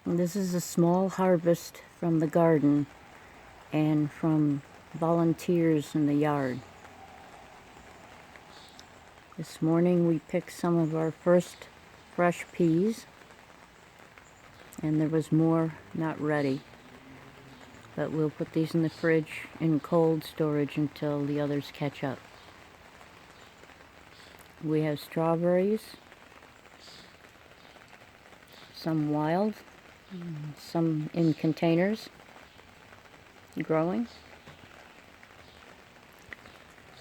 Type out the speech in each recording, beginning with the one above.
And this is a small harvest from the garden and from volunteers in the yard. This morning we picked some of our first fresh peas, and there was more not ready. But we'll put these in the fridge in cold storage until the others catch up. We have strawberries, some wild, some in containers growing.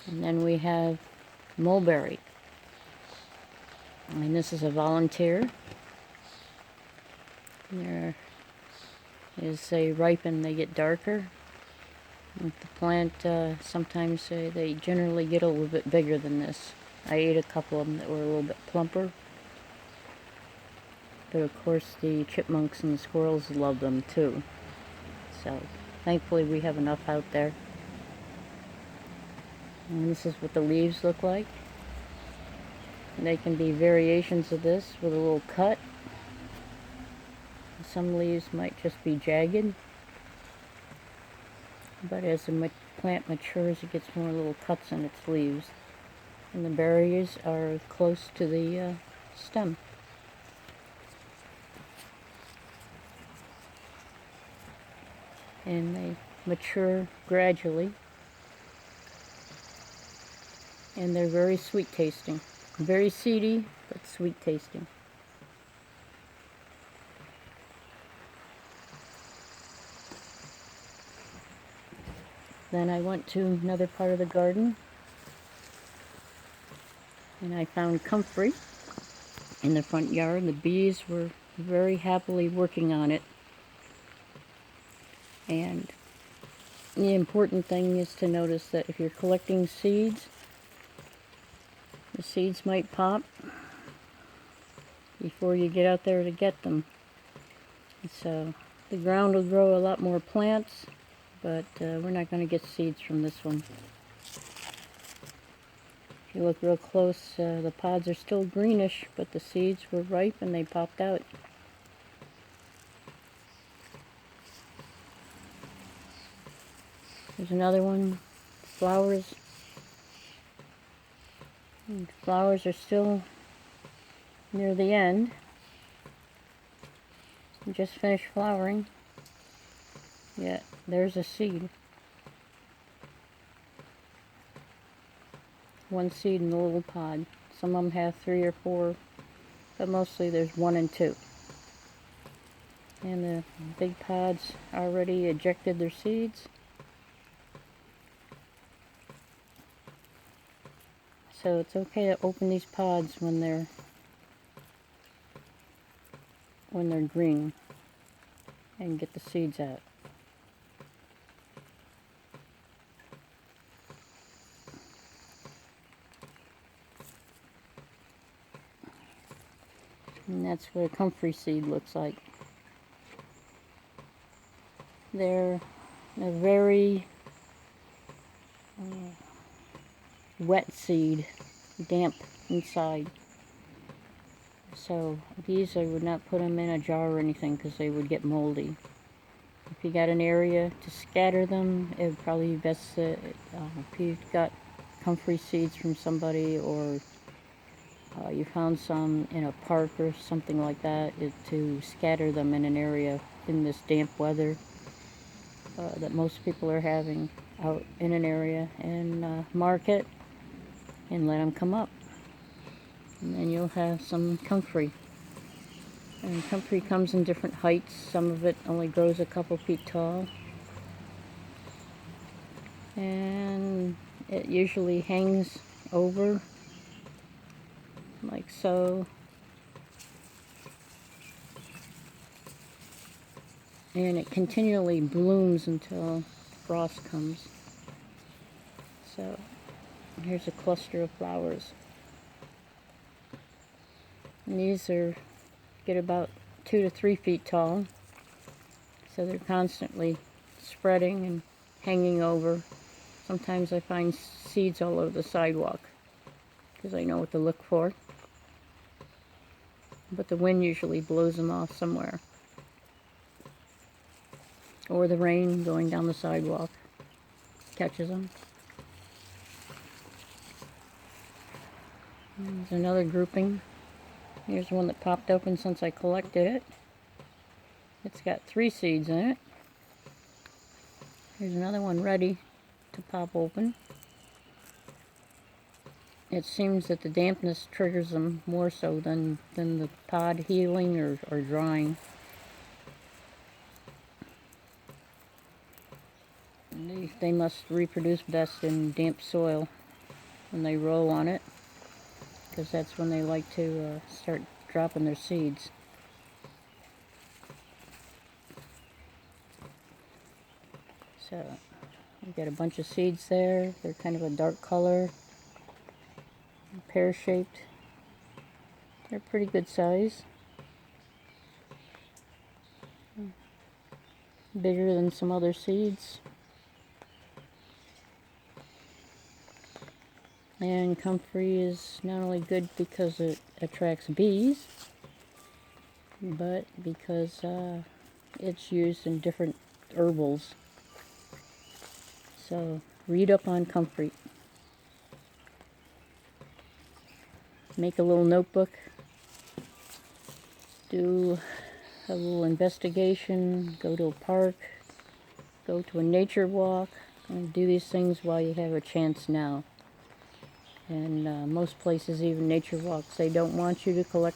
And then we have mulberry. And this is a volunteer. There is they ripen, they get darker. With the plant, sometimes they generally get a little bit bigger than this. I ate a couple of them that were a little bit plumper. But of course the chipmunks and the squirrels love them too. So thankfully we have enough out there. And this is what the leaves look like. And they can be variations of this with a little cut. Some leaves might just be jagged. But as the plant matures, it gets more little cuts in its leaves. And the berries are close to the stem. And they mature gradually. And they're very sweet tasting. Very seedy, but sweet tasting. Then I went to another part of the garden, and I found comfrey in the front yard. The bees were very happily working on it. And the important thing is to notice that if you're collecting seeds, the seeds might pop before you get out there to get them. So the ground will grow a lot more plants, but we're not going to get seeds from this one. If you look real close, the pods are still greenish, but the seeds were ripe and they popped out. There's another one, flowers. And flowers are still near the end. Just finished flowering. Yeah, there's a seed. One seed in the little pod. Some of them have 3 or 4, but mostly there's 1 and 2. And the big pods already ejected their seeds. So it's okay to open these pods when they're green and get the seeds out. And that's what a comfrey seed looks like. They're a very wet seed, damp inside. So these, I would not put them in a jar or anything because they would get moldy. If you got an area to scatter them, it would probably be best if you've got comfrey seeds from somebody, or you found some in a park or something like that, to scatter them in an area in this damp weather that most people are having out in an area, and mark it and let them come up. And then you'll have some comfrey. And comfrey comes in different heights. Some of it only grows a couple feet tall. And it usually hangs over like so. And it continually blooms until frost comes. So here's a cluster of flowers. And these get about 2 to 3 feet tall. So they're constantly spreading and hanging over. Sometimes I find seeds all over the sidewalk because I know what to look for. But the wind usually blows them off somewhere. or the rain going down the sidewalk catches them. There's another grouping. Here's one that popped open since I collected it. It's got 3 seeds in it. Here's another one ready to pop open. It seems that the dampness triggers them more so than the pod healing or drying. They must reproduce best in damp soil when they roll on it, because that's when they like to start dropping their seeds. So we've got a bunch of seeds there. They're kind of a dark color, pear-shaped. They're pretty good size. Bigger than some other seeds. And comfrey is not only good because it attracts bees, but because it's used in different herbals. So read up on comfrey. Make a little notebook. Do a little investigation. Go to a park. Go to a nature walk. And do these things while you have a chance now. And most places, even nature walks, they don't want you to collect